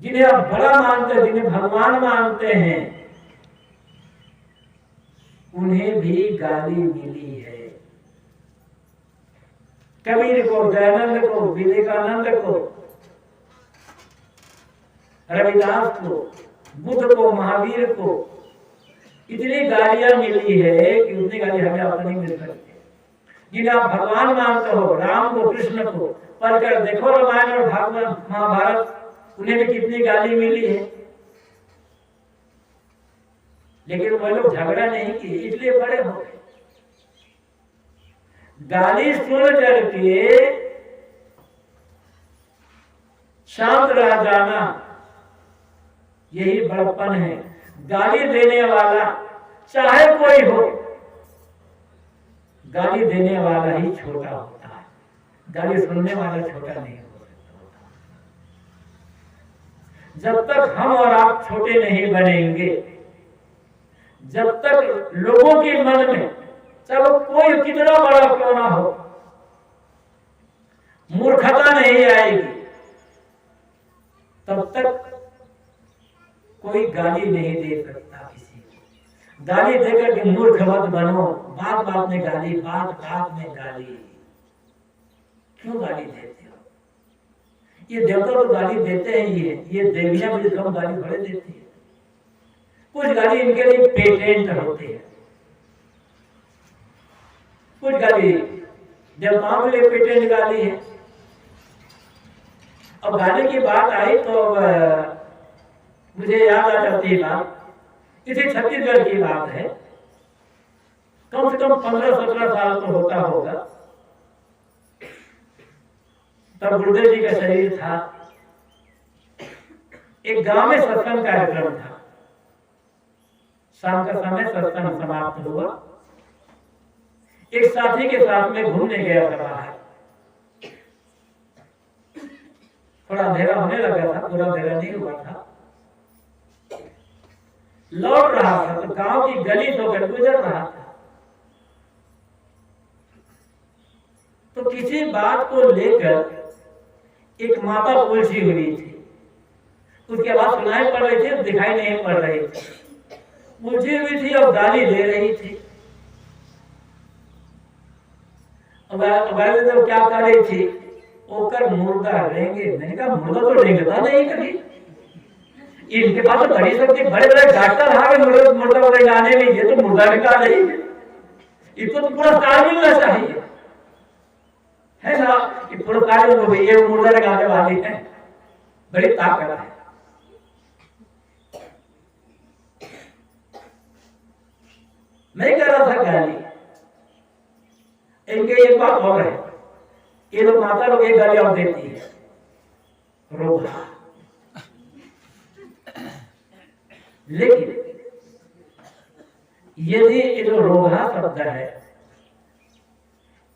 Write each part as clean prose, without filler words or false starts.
जिन्हें आप बड़ा मानते हैं, जिन्हें भगवान मानते हैं, उन्हें भी गाली मिली है। कबीर को, दयानंद को, विवेकानंद को, रविदास को, बुद्ध को, महावीर को इतनी गालियां मिली है कि उतनी गाली हमें आपको नहीं मिल सकती। जिन्हें आप भगवान मानते हो, राम को, कृष्ण को, पढ़कर देखो रामायण और भागवत, महाभारत, उन्हें भी कितनी गाली मिली है। लेकिन वो लोग झगड़ा नहीं किए, इसलिए बड़े हो गए। गाली सुन करके शांत रह जाना, यही बड़प्पन है। गाली देने वाला चाहे कोई हो, गाली देने वाला ही छोटा होता है, गाली सुनने वाला छोटा नहीं हो सकता। जब तक हम और आप छोटे नहीं बनेंगे, जब तक लोगों के मन में, चलो कोई कितना बड़ा क्यों ना हो, मूर्खता नहीं आएगी, तब तक कोई गाली नहीं दे सकता किसी को। गाली देकर के मूर्ख मत बनो, बात बात में गाली, बात बात में गाली। क्यों गाली देते हो? ये देवता तो गाली देते हैं, ये देवियां मुझे कम गाली बड़े देती है। कुछ गाली इनके लिए पेटेंट होते हैं, कुछ गाली देवताओं के लिए पेटेंट गाली है। अब गाली की बात आई तो मुझे याद आ जाती है बात, इसी छत्तीसगढ़ की बात है। कम से कम 15-17 साल तो होता होगा, तब गुरुदेव जी का शरीर था। एक गांव में सत्संग कार्यक्रम था, शाम का समय सत्संग समाप्त हुआ। एक साथी के साथ में घूमने गया था बाहर, थोड़ा अंधेरा होने लगा था, पूरा अंधेरा नहीं हुआ था। लौट रहा था तो गांव की गली होकर गुजर रहा था, तो किसी बात को लेकर एक माता उलझी हुई थी। उसकी आवाज सुनाई पड़ रही थी, दिखाई नहीं पड़ रही थी, उलझी हुई थी और गाली दे रही थी। अब क्या कर रही थी? ओकर मुर्दा रेंगे। मैंने कहा मुर्दा तो रेंगता नहीं कभी, इनके पास तो बड़ी शक्ति, बड़े बड़े डॉक्टर आ गए मुर्दा रेंगाने में, ये तो मुर्दा निकाल रही है, इसको तो पुरस्कार मिलना चाहिए, है ना? कि पुरस्कार हो गई, ये मुर्दा रेंगाने वाली है, बड़ी ताकत है। मैं कह रहा था गाली, इनके एक बात और है, ये लोग माता लोग एक गाली और देती है, रोगा। लेकिन यदि ये जो रोगा शब्द है,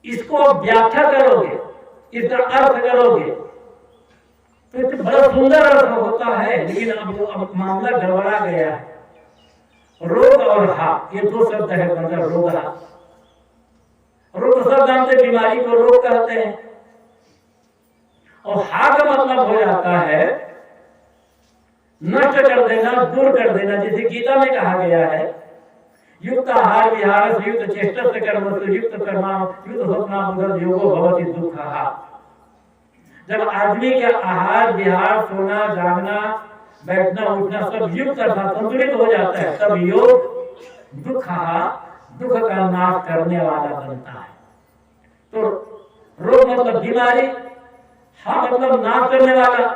इसको व्याख्या करोगे, इसका अर्थ करोगे, तो एक बड़ा सुंदर अर्थ होता है। लेकिन अब मामला गड़बड़ा गया है। रोग और हा, ये दो शब्द है, मतलब रोगा। रोग शब्द जानते, बीमारी को रोग कहते हैं, और हा का मतलब हो जाता है नष्ट कर देना, दूर कर देना। जैसे गीता में कहा गया है, युक्त आहार विहार युक्त चेष्टा से कर्म युक्त कर्मा युक्त स्वप्ना बुद्ध योगो भवति दुःखः। जब आदमी का आहार विहार, सोना जागना, बैठना उठना सब युक्त अर्थात संतुलित हो जाता है, तब योग दुःखः, दुख का नाश करने वाला बनता है। तो रोग मतलब बीमारी, हा मतलब नाश करने वाला।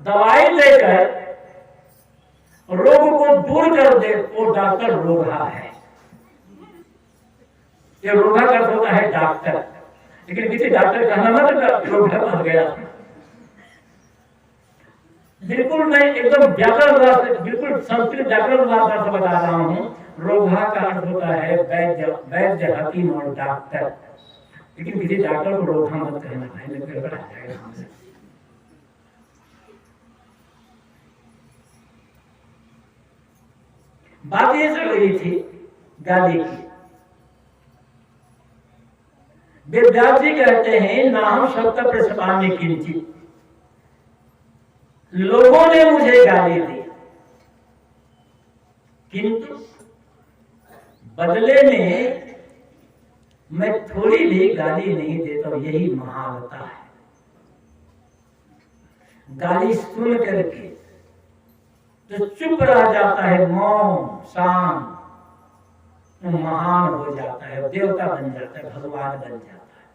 दवाई देकर रोग को दूर कर दे, वो डॉक्टर रोगा है। ये रोगा का होता है डॉक्टर, लेकिन किसी डॉक्टर का नाम रोगा बन गया। बिल्कुल मैं एकदम व्याकरण, बिल्कुल संस्कृत व्याकरण भाषा से बता रहा हूँ। रोगा का अर्थ होता है वैद्य, हकीम और डॉक्टर। लेकिन किसी डॉक्टर को रोगा मत कहना है, बात ये चल रही थी गाली की। वेदव्यास जी कहते हैं, नाहं सत्य प्रसवामि किंचित लोगों ने मुझे गाली दी, किंतु बदले में मैं थोड़ी भी गाली नहीं देता हूं। यही महानता है। गाली सुन करके जो चुप रह जाता है, मौन शांत, वो महान हो जाता है, देवता बन जाता है, भगवान बन जाता है।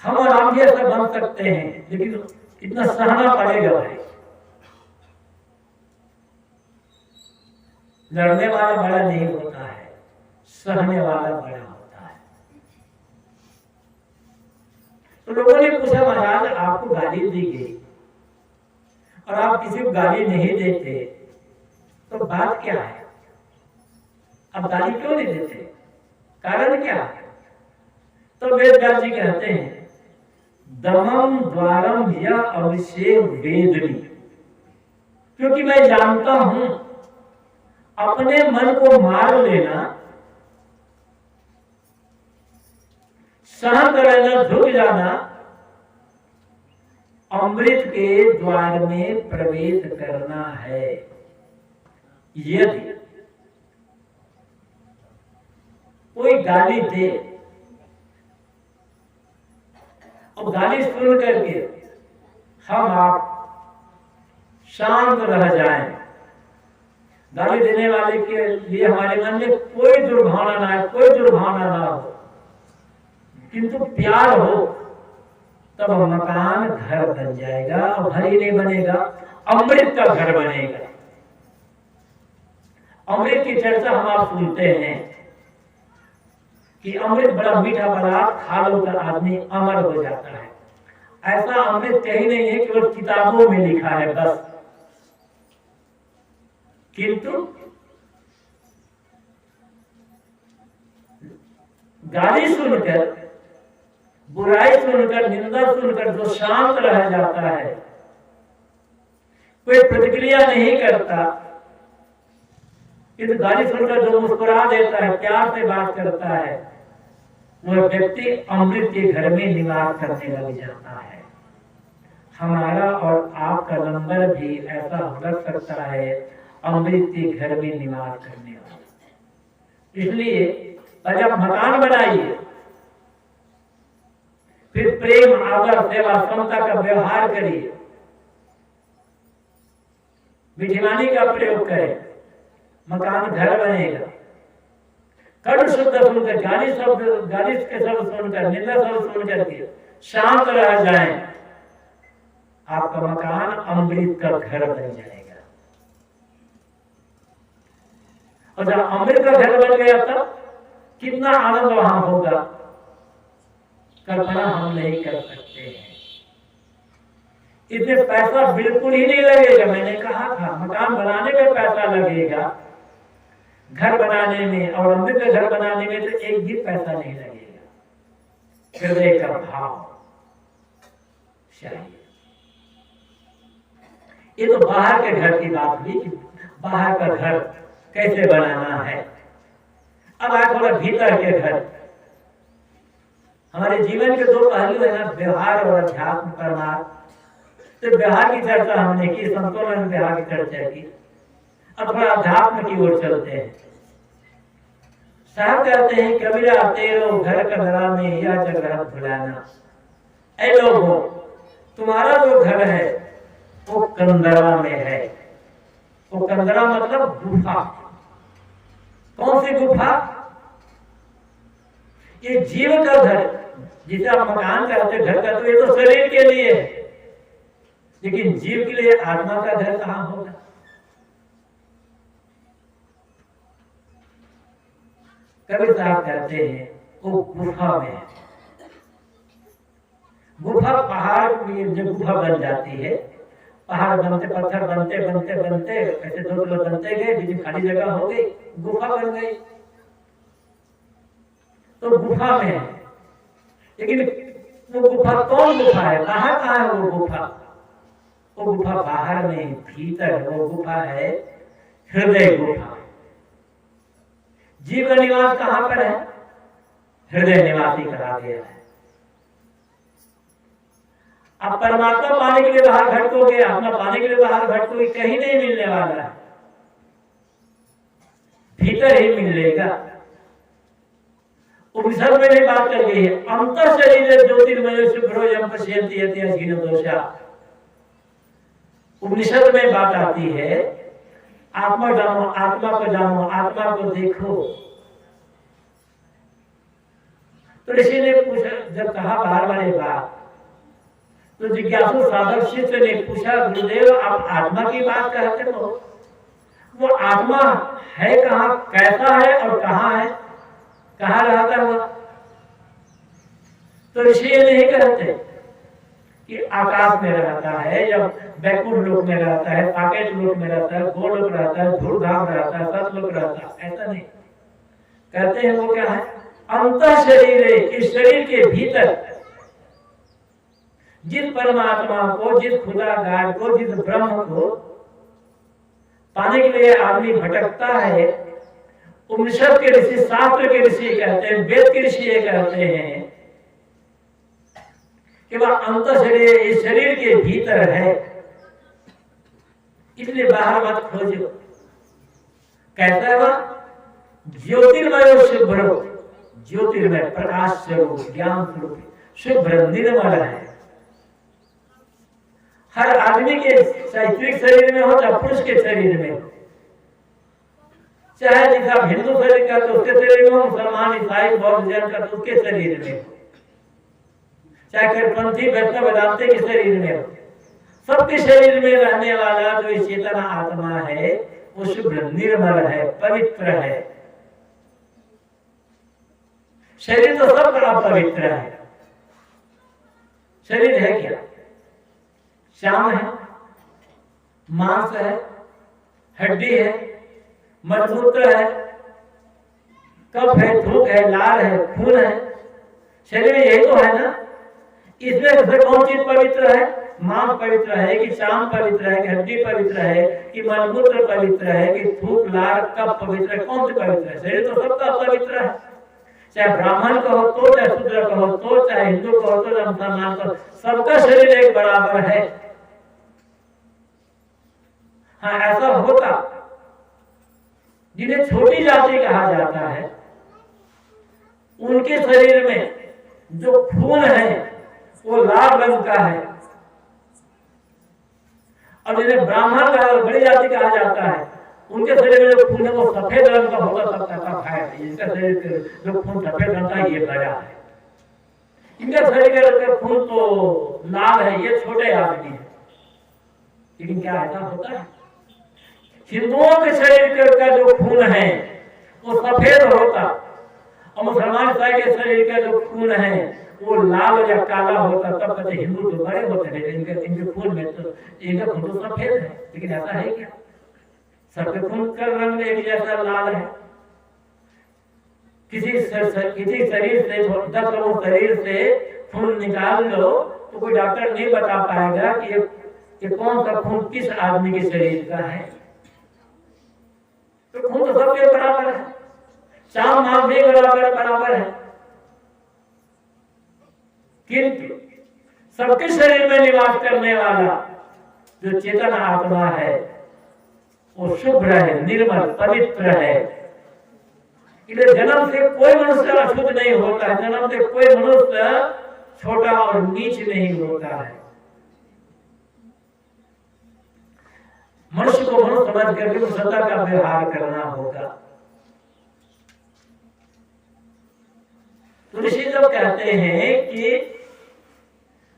हम और आप ये सब बन सकते हैं, लेकिन इतना सहना पड़ेगा भाई। लड़ने वाला बड़ा नहीं होता है, सहने वाला बड़ा होता है। तो लोगों ने पूछा, महाराज आपको गाली दी गई और आप किसी को गाली नहीं देते, तो बात क्या है? आप गाली क्यों नहीं देते? कारण क्या है? तो वेदव्यास जी कहते हैं, दमम द्वारम या अवश्य वेदनी, क्योंकि मैं जानता हूं अपने मन को मार लेना, सहन रहना, झुक जाना, अमृत के द्वार में प्रवेश करना है। यदि कोई गाली दे और गाली सुन करके हम आप शांत रह जाएं, गाली देने वाले के लिए हमारे मन में कोई दुर्भावना ना है, कोई दुर्भावना ना हो, किंतु प्यार हो, तब मकान घर बन जाएगा। और घर ही नहीं बनेगा, अमृत का घर बनेगा। अमृत की चर्चा हम आप सुनते हैं कि अमृत बड़ा मीठा पदार्थ, खा लो तो आदमी अमर हो जाता है। ऐसा अमृत कहीं नहीं है, केवल किताबों में लिखा है बस। किंतु गाली सुनकर, बुराई सुनकर, निंदा सुनकर जो शांत रह जाता है, कोई प्रतिक्रिया नहीं करता, इस गाली सुनकर जो मुस्कुरा देता है, प्यार से बात करता है, वह व्यक्ति अमृत के घर में निवास करने लग जाता है। हमारा और आपका नंबर भी ऐसा लग सकता है, अमृत के घर में निवास करने वाला। इसलिए जब मकान बनाइए, फिर प्रेम, आदर, सेवा, समता का व्यवहार करिए, विधिवाणी का प्रयोग करें, मकान घर बनेगा। कड़ू शब्द सुनकर, गाली के शब्द सुनकर, निंदा शब्द सुनकर के शांत रह जाएं, आपका मकान अमृत का घर बन जाएगा। और जब अमृत का घर बन गया तब कितना आनंद वहां होगा, कल्पना हम नहीं कर सकते हैं। इसमें पैसा बिल्कुल ही नहीं लगेगा। मैंने कहा था, मकान बनाने में पैसा लगेगा, घर बनाने में और अमृत का घर बनाने में तो एक भी पैसा नहीं लगेगा। हृदय का भाव चाहिए। ये तो बाहर के घर की बात हुई कि बाहर का घर कैसे बनाना है। अब आए थोड़ा भीतर के घर। हमारे जीवन के दो पहलू है ना, व्यवहार और अध्यात्म परमार्थ। तो व्यवहार की चर्चा हमने की, संतुलन व्यवहार की चर्चा की। अब थोड़ा अध्यात्म की ओर चलते हैं। साहब कहते हैं, कबीरा तेरो घर कंदरा में या जगह भुलाना। ऐ लोगों, तुम्हारा जो घर है वो कंदरा में है। वो कंदरा मतलब गुफा। कौन सी गुफा? ये जीव का घर, जिसे आप मकान कहते, घर कहते, ये तो शरीर के लिए है, लेकिन जीव के लिए आत्मा का घर कहां होगा? कबीर साहब कहते हैं वो गुफा में है। गुफा पहाड़ में जब गुफा बन जाती है, पहाड़ बनते, पत्थर बनते बनते बनते ऐसे दो लोग बनते गए, बीच खाली जगह हो गई, गुफा बन गई। तो गुफा में है, लेकिन वो गुफा कौन गुफा है? कहाँ है वो गुफा? वो गुफा बाहर नहीं, भीतर है। वो गुफा है हृदय गुफा। जीव का निवास कहाँ पर है? हृदय निवासी कहा गया है। अब परमात्मा पाने के लिए बाहर भटकोगे, आत्मा पाने के लिए बाहर भटकोगे, कहीं नहीं मिलने वाला है, भीतर ही मिलेगा। उपनिषद में भी बात कर गई है, अंतर शरीर ज्योतिर्मय शुभ्रो यम पश्यन्ति यति अधीन दोषा। उपनिषद में बात आती है, आत्मा जानो, आत्मा को जानो, आत्मा को देखो। तो ऋषि ने पूछा, जब कहा बार बार बात, तो जिज्ञासु साधक शिष्य ने पूछा, गुरुदेव आप आत्मा की बात कहते हो, वो आत्मा है कहाँ, कैसा है और कहाँ है, कहाँ रहता है वो? तो ऋषि ये नहीं कहते कि आकाश में रहता है या बैकुंठ लोक में रहता है, साकेत लोक में रहता है, गोलोक रहता है, धूलधाम रहता है, सतलोक रहता है, ऐसा नहीं कहते हैं। वो क्या है? अंतर शरीर है। इस शरीर के भीतर जिस परमात्मा को, जिस खुदा गाड को, जिस ब्रह्म को पाने के लिए आदमी भटकता है, उपनिषद के ऋषि, शास्त्र के ऋषि कहते हैं, वेद के ऋषि ये कहते हैं कि वह अंतर शरीर इस शरीर के भीतर है, इसलिए बाहर मत खोजो। कैसा है वह? ज्योतिर्मय शुभ्र, ज्योतिर्मय प्रकाश स्वरूप, ज्ञान स्वरूप, शुभ्र निर्मल है। हर आदमी के सात्विक शरीर में हो, चाहे पुरुष के शरीर में हो, चाहे जैसा हिंदू शरीर का तो उसके शरीर में हो, मुसलमान, ईसाई, बौद्ध, जैन का तो उसके शरीर में हो, चाहे कट्टरपंथी, वैष्णव, वेदांती के शरीर में हो, सबके शरीर में रहने वाला जो चेतना आत्मा है वो शुभ्र निर्मल है, पवित्र है। शरीर तो सबका पवित्र है। शरीर है क्या? श्याम है, मांस है, हड्डी है, मलमूत्र है, कफ है, थूक है, लार है, खून है। शरीर में यही तो है ना। इसमें से कौन चीज पवित्र है? मांस पवित्र है कि श्याम पवित्र है कि हड्डी पवित्र है कि मलमूत्र पवित्र है कि थूक, लार, कफ पवित्र है? कौन सी पवित्र है? शरीर तो सबका पवित्र है। चाहे ब्राह्मण का हो तो, चाहे शूद्र का हो तो, चाहे हिंदू का हो तो, चाहे मुसलमान का हो, सबका शरीर एक बराबर है। हाँ, ऐसा होता जिन्हें छोटी जाति कहा जाता है, उनके शरीर में जो खून है वो लाल रंग का है, और जिन्हें ब्राह्मण का बड़ी जाति कहा जाता है, उनके शरीर में जो खून है वो सफेद रंग का होता, सबका कफ है। इनका शरीर जो खून सफेद रंग का ये बड़ा है, इनका शरीर का खून तो लाल है, ये छोटे आदमी है। लेकिन क्या ऐसा होता है? हिंदुओं के शरीर का जो खून है वो सफेद होता, और मुसलमान के शरीर का जो खून है वो लाल या काला होता। तब कहते हिंदू तो बड़े होते हैं, इनके खून में तो इनका खून तो सफेद है। लेकिन ऐसा है क्या? सबके खून का रंग एक जैसा लाल है। किसी शरीर से 10 लोगों शरीर से खून निकाल लो तो कोई डॉक्टर नहीं बता पाएगा कि ये कौन सा खून किस आदमी के शरीर का है। तो खून तो सबके बराबर है, चाम नाम भी बराबर है, किंतु सबके शरीर में निवास करने वाला जो चेतन आत्मा है वो शुभ्र है, निर्मल, पवित्र है। इसलिए जन्म से कोई मनुष्य अशुद्ध नहीं होता है, जन्म से कोई मनुष्य छोटा और नीच नहीं होता है। मनुष्य को मनुष्य समझ करके सदा का व्यवहार करना होगा। तो ऋषि जब कहते हैं कि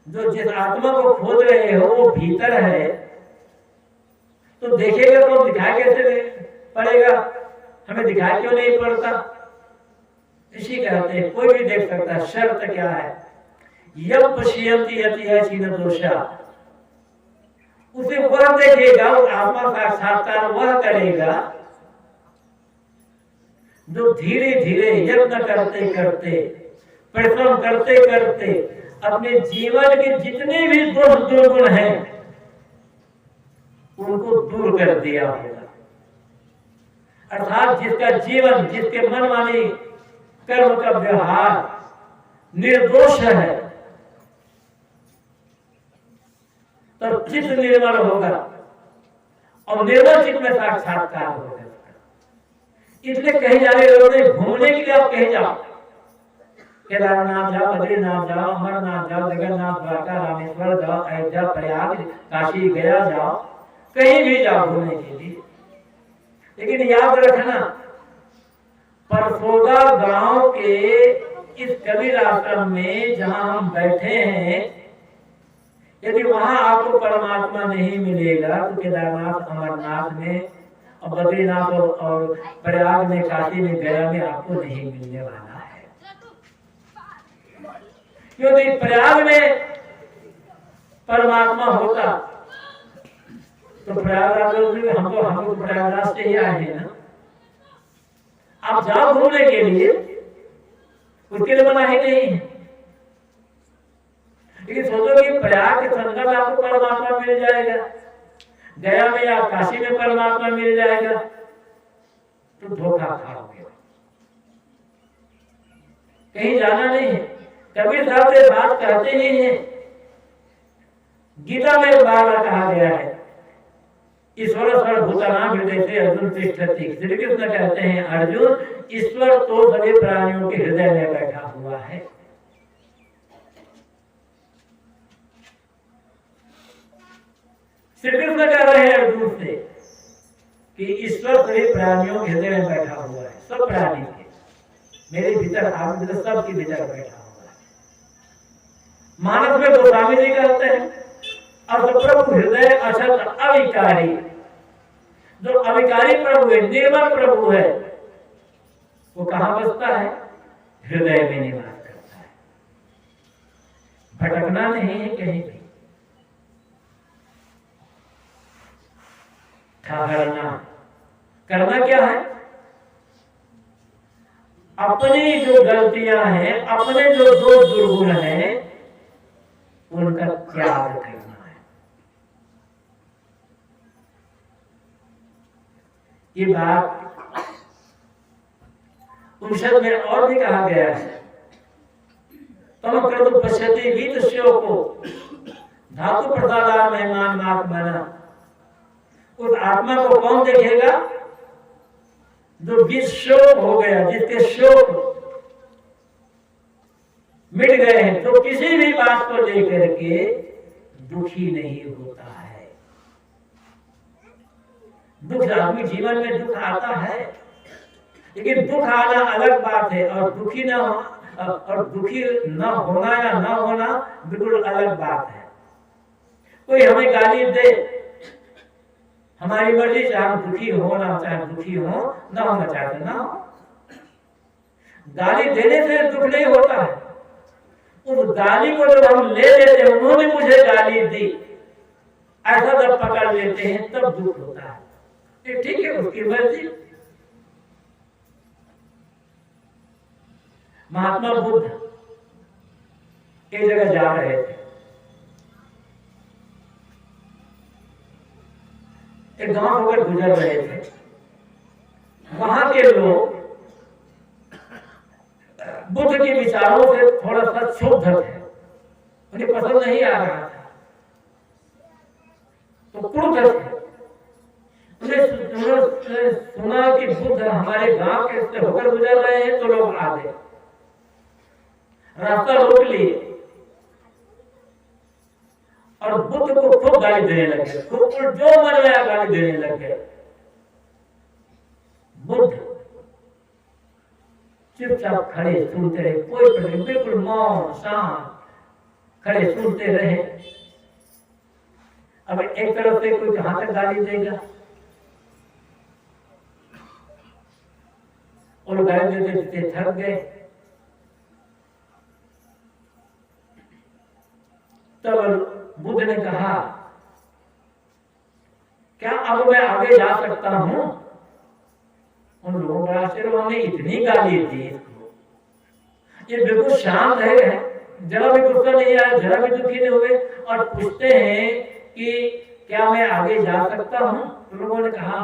जो जिस आत्मा को खोज रहे हो वो भीतर है, तो देखेगा तो दिखाई कैसे पड़ेगा? हमें दिखाई क्यों नहीं पड़ता? ऋषि कहते हैं कोई भी देख सकता है। शर्त क्या है? यम पश्यन्ति यति अचीन दोषा, उसे वह देखेगा, वो आत्मा साक्षात्कार वह करेगा जो धीरे धीरे यत्न करते करते, परिश्रम करते करते अपने जीवन के जितने भी दोष दुर्गुण हैं उनको दूर कर दिया होगा। अर्थात जिसका जीवन, जिसके मनमानी कर्म का व्यवहार निर्दोष है, तो चित्त निर्मल होगा और निर्मल चित्त में साक्षात्कार होगा। इसलिए कहीं जाने लोग घूमने के लिए आप कहीं जाओ, केदारनाथ जाओ, बद्रीनाथ जाओ, अमरनाथ जाओ, जगन्नाथ, द्वारका, रामेश्वर जाओ, अयोध्या, प्रयाग, काशी, गया जाओ, कहीं भी जाओ घूमने के लिए, लेकिन याद रखना परसोदा गांव के इस कबीर आश्रम में जहां हम बैठे हैं, यदि वहां आपको परमात्मा नहीं मिलेगा तो केदारनाथ, अमरनाथ में और बद्रीनाथ और प्रयाग में, काशी में, गया में आपको नहीं मिलने वाला है। क्योंकि प्रयाग में परमात्मा होता तो प्रयागराज हम तो प्रयागराज से ही आए हैं ना। आप जाओ घूमने के लिए, उसके लिए मना ही नहीं है, लेकिन सोचो कि प्रयाग के संगम में आपको परमात्मा मिल जाएगा, गया में या काशी में परमात्मा मिल जाएगा, तो धोखा खाओगे, कहीं जाना नहीं है। कबीर साहब से बात कहते ही हैं, गीता में बार-बार कहा गया है, ईश्वर सर्वभूतानां हृदय से अर्जुन तिष्ठति। श्री कृष्ण कहते हैं अर्जुन, ईश्वर तो सभी प्राणियों के हृदय में बैठा हुआ है। श्री कृष्ण कह रहे हैं अर्जुन से कि ईश्वर सभी प्राणियों के हृदय में बैठा हुआ है, सब प्राणी के, मेरे भीतर, आप भीतर, सबके भीतर बैठा हुआ है। मानस में गोस्वामी जी कहते हैं, अब प्रभु हृदय अछत अविकारी, जो अविकारी प्रभु है, निर्मल प्रभु है, वो कहां बसता है? हृदय में निवास करता है। भटकना नहीं है कहीं भी, ठहरना। करना क्या है? अपनी जो गलतियां हैं, अपने जो दोष दुर्गुण हैं, उनका त्याग करना है। ये बात उपनिषद में और भी कहा गया है, तम क्रतु पश्यति वीत शोको धातु प्रदान मेहमान आत्मना। उस आत्मा को कौन देखेगा? जो विशोक हो गया, जिसके शोक मिट गए हैं, तो किसी भी बात को लेकर के दुखी नहीं होता है। दुख, आदमी जीवन में दुख आता है, लेकिन दुख आना अलग बात है और दुखी न होना या न होना बिल्कुल अलग बात है। कोई हमें गाली दे, हमारी मर्जी, चाहे हम दुखी होना चाहे दुखी हो, ना होना चाहते ना। गाली देने से दुख नहीं होता है, उस गाली को जब हम ले लेते हैं, उन्होंने मुझे गाली दी, ऐसा जब पकड़ लेते हैं तब दुख होता है। ये ठीक है, उसकी मर्जी। महात्मा बुद्ध एक जगह जा रहे थे, एक गांव होकर गुजर रहे थे। वहां के लोग बुद्ध के विचारों से थोड़ा सा क्षुब्ध थे, उन्हें पसंद नहीं आ रहा था, तो क्रुद्ध थे। उन्हें सुना कि बुद्ध हमारे गांव के से होकर गुजर रहे हैं, तो लोग आ गए, रास्ता रोक लिए और बुद्ध को खूब गाली देने लगे, खूब जो मन में गाली देने लगे। बुद्ध चुपचाप खड़े सुनते रहे, कोई बिल्कुल मौन शांत खड़े सुनते रहे। अब एक तरफ से कोई कहां तक गाली देगा, और गाली देते थक गए। तब बुद्ध ने कहा, क्या अब मैं आगे जा सकता हूं? उन लोगों का आश्चर्य, ने इतनी गाली दी इसको, ये बिल्कुल शांत है, जरा भी गुस्सा नहीं आया, जरा भी दुखी नहीं हुए, और पूछते हैं कि क्या मैं आगे जा सकता हूं? तो लोगों ने कहा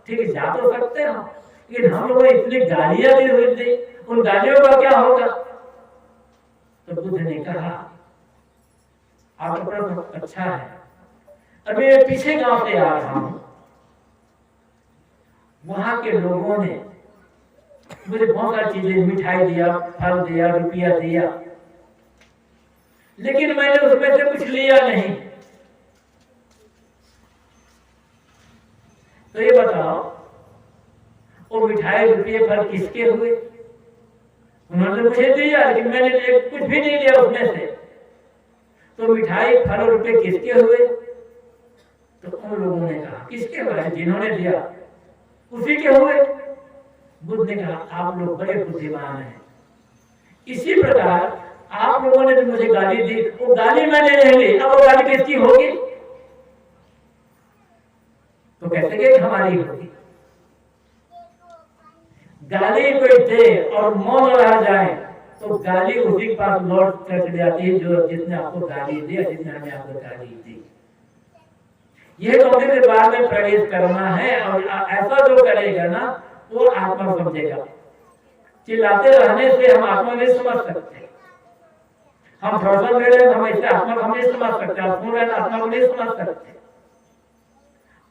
ठीक है, जा तो सकते हो, लेकिन हम लोगों ने इतनी गालियां दी हुई थी, उन गालियों का क्या होगा? तो बुद्ध ने कहा आपका प्रश्न अच्छा है, अभी मैं पीछे गांव से आ रहा हूं, वहां के लोगों ने मुझे बहुत सारी चीजें, मिठाई दिया, फल दिया, रुपया दिया, लेकिन मैंने उसमें से कुछ लिया नहीं। तो ये बताओ, वो मिठाई, रुपये, फल किसके हुए? उन्होंने मुझे दिया, लेकिन मैंने कुछ भी नहीं लिया उसमें से। तो मिठाई, फल और रुपये किसके हुए? तो उन लोगों ने कहा किसके हुए? जिन्होंने दिया उसी के हुए। बुद्ध ने कहा आप लोग बड़े बुद्धिमान हैं। इसी प्रकार आप लोगों ने जो मुझे गाली दी, वो गाली मैंने नहीं ली, अब वो गाली किसकी होगी? तो कहते कि हमारी होगी। गाली कोई दे और मौन रह जाए तो गाली उसी के पास लौट कर चली जाती है जो जिसने आपको गाली दी, जिसने हमें आपको गाली दी। यह कौन से बात में प्रवेश करना है, और ऐसा जो करेगा ना वो आत्मा समझेगा। चिल्लाते रहने से हम आत्मा नहीं समझ सकते। हम प्रवचन दे रहे हैं, हम ऐसे आत्मा को नहीं समझ सकते, आप सुन रहे हैं आत्मा को नहीं समझ सकते।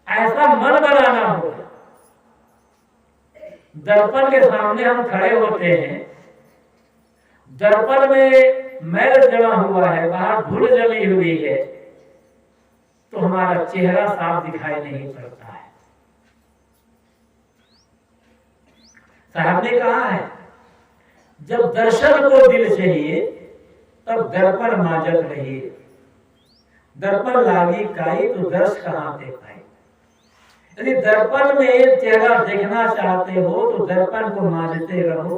ऐसा मन बनाना होगा। दर्पण के सामने हम खड़े होते हैं, दर्पण में मैल जमा हुआ है, बाहर धूल जमी हुई है, तो हमारा चेहरा साफ दिखाई नहीं पड़ता है। साहब ने कहा है जब दर्शन को दिल चाहिए तब दर्पण माजत रहिए, दर्पण लागी काई तो दर्श कहां दे पाए। यदि दर्पण में चेहरा देखना चाहते हो तो दर्पण को मांजते रहो।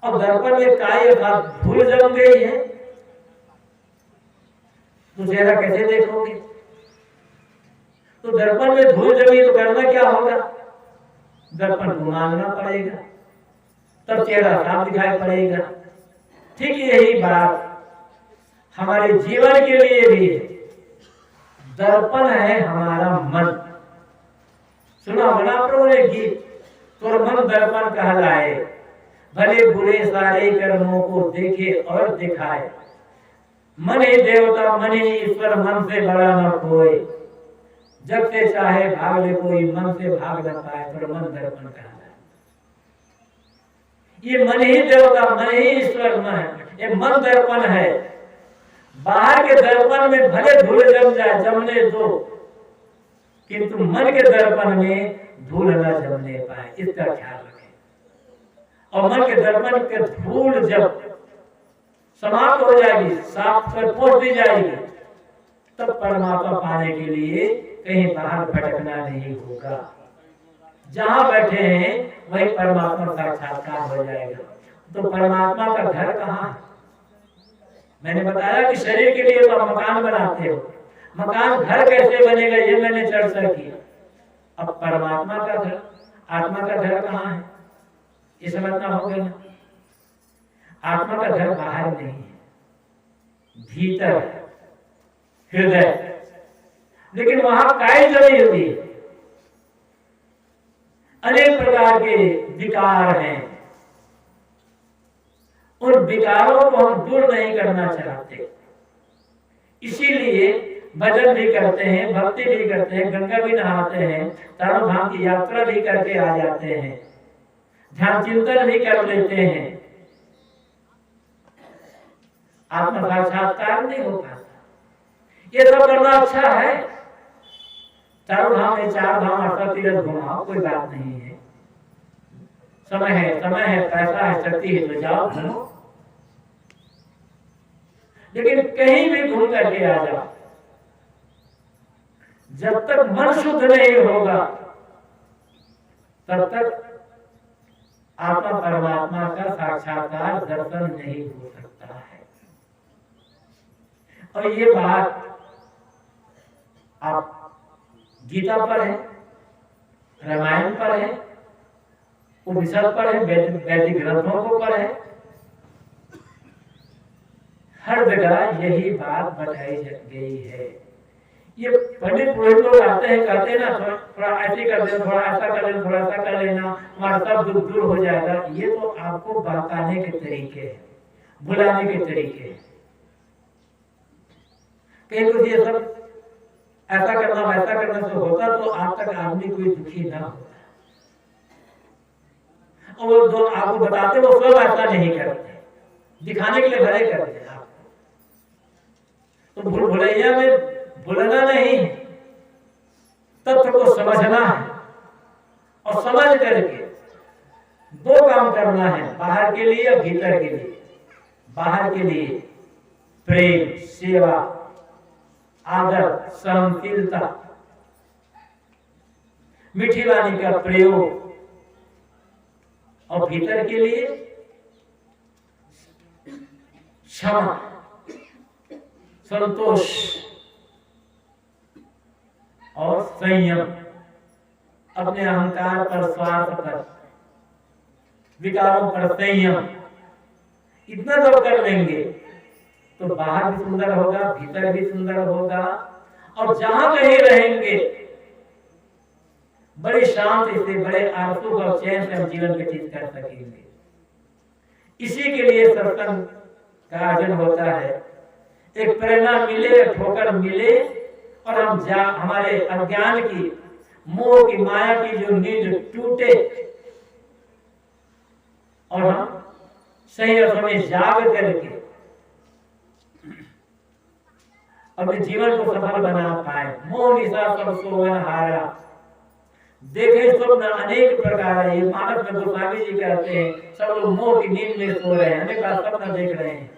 और दर्पण में काई अर्थात धूल जम गई है तो चेहरा कैसे देखोगे? तो दर्पण में धूल जमी तो करना क्या होगा? दर्पण को मांगना पड़ेगा, तब चेहरा साफ दिखाई पड़ेगा। ठीक यही बात हमारे जीवन के लिए भी है। दर्पण है हमारा मन। सुना बना प्रभु ने गीत, तो मन दर्पण कहलाए, भले बुरे सारे कर्मों को देखे और दिखाए। मन ही देवता, मन ही ईश्वर, मन से बड़ा न कोई। जब से चाहे भाग ले कोई, मन से भाग न पाए, पर मन दर्पण कहलाए। ये मन ही देवता, मन ही ईश्वर न है, ये मन दर्पण है। बाहर के दर्पण में भले धूल जम जाए, जमने दो, किंतु मन के दर्पण में धूल न जमने पाए, इसका ख्याल रखें। और मन के दर्पण के धूल जब समाप्त हो जाएगी, साफ कर पोंछ दी जाएगी, तब परमात्मा पाने के लिए कहीं बाहर भटकना नहीं होगा। जहां बैठे हैं वही परमात्मा का साक्षात्कार हो जाएगा। तो परमात्मा का घर कहाँ है? मैंने बताया कि शरीर के लिए तो आप मकान बनाते हो, मकान घर कैसे बनेगा ये मैंने चर्चा की। अब परमात्मा का घर, आत्मा का घर कहाँ है ये समझना होगा ना। आत्मा का घर बाहर नहीं है, भीतर है, हृदय। लेकिन वहां काई जमी हुई है, अनेक प्रकार के विकार हैं। उन विकारों को हम दूर नहीं करना चाहते, इसीलिए भजन भी करते हैं, भक्ति भी करते हैं, गंगा भी नहाते हैं, चारों धाम की यात्रा भी करके आ जाते हैं, ध्यान चिंतन भी कर लेते हैं। आत्म साक्षात्कार नहीं हो पाता। ये सब करना अच्छा है, चारों धाम में चार धाम 8 तीर्थ घुमाओ, कोई बात नहीं है। समय है, पैसा है, शक्ति है तो जाओ घूमो। लेकिन कहीं भी घूम करके आ जाओ, जब तक मन शुद्ध नहीं होगा तब तक आत्मा परमात्मा का साक्षात्कार दर्शन नहीं हो सकता है। और ये बात आप गीता पर है, रामायण पर है, उपनिषद पर है, वैदिक ग्रंथों को पर है, हर जगह यही बात बताई गई है। ये पंडित पुरोहित लोग आते हैं, कहते हैं ना थोड़ा ऐसे कर देना, थोड़ा ऐसा कर लेना, थोड़ा ऐसा कर लेना, हमारा सब दुख दूर हो जाएगा। ये तो आपको बहकाने के तरीके हैं, भुलाने के तरीके हैं। कहीं कुछ ये सब ऐसा करना वैसा करना से होता तो आज तक आदमी कोई दुखी ना होता। और जो आपको बताते वो सब ऐसा नहीं करते, दिखाने के लिए भले करते हैं आपको। तो भूल भुलैया में भूलना नहीं, तथ्य को समझना है और समझ करके दो काम करना है, बाहर के लिए और भीतर के लिए। बाहर के लिए प्रेम, सेवा, आदर, सहनशीलता, मीठी वाणी का प्रयोग, और भीतर के लिए क्षमा, संतोष और संयम। अपने अहंकार पर, स्वार्थ पर, विकारों पर संयम। इतना जब कर लेंगे तो बाहर भी सुंदर होगा, भीतर भी सुंदर होगा, और जहां कहीं रहेंगे बड़े शांति से, बड़े आरसू और चैन से हम जीवन व्यतीत कर सकेंगे। इसी के लिए सत्संग का आयोजन होता है। एक प्रेरणा मिले, ठोकर मिले, और हम हमारे अज्ञान की, मोह की, माया की जो नींद टूटे और हम सही समय जाग करके अपने जीवन को सफल बना पाए। मोह निशा सब सोवन हारा। देखे स्वप्न अनेक प्रकार है। ये मानस में गोस्वामी जी कहते हैं सब लोग मोह की नींद में सो रहे हैं, अनेक सपना देख रहे हैं।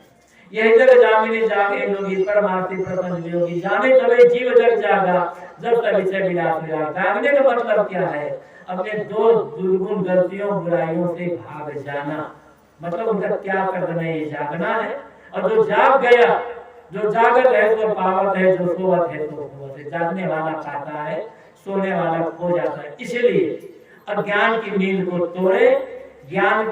यही जग जामिनी जागे लोगी, परमार्थी प्रपंच योगी। जाने तबे जीव जग जागा, जब तक विषय विलास विराग। जागने का मतलब क्या है? अपने दो दुर्गुण गलतियों बुराइयों से भाग जाना, मतलब उनका त्याग कर देना, ये जागना है। और जो जाग गया, जो जागत है तो पावत है, जो सोवत है तो सोवत है। जागने वाला पाता है, सोने वाला खो जाता है। इसलिए अज्ञान की नींद को तोड़े, ज्ञान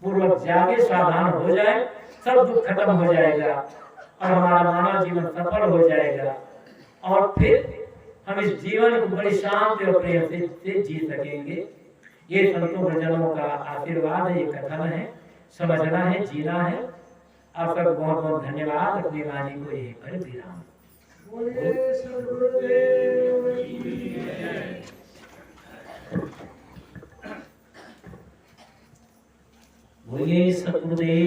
पूर्वक जागे, सावधान हो जाए, सब दुख खत्म हो जाएगा और हमारा मानव जीवन सफल हो जाएगा। और फिर हम इस जीवन को बड़ी शांति और प्रेम से जी सकेंगे। ये संतों जनों का आशीर्वाद है, ये कथन है, समझना है, जीना है। आप सबको बहुत बहुत धन्यवाद। अपनी वाणी को यहीं पर विराम। बोलिए सद्गुरुदेव की जय। बोलिए सद्गुरुदेव।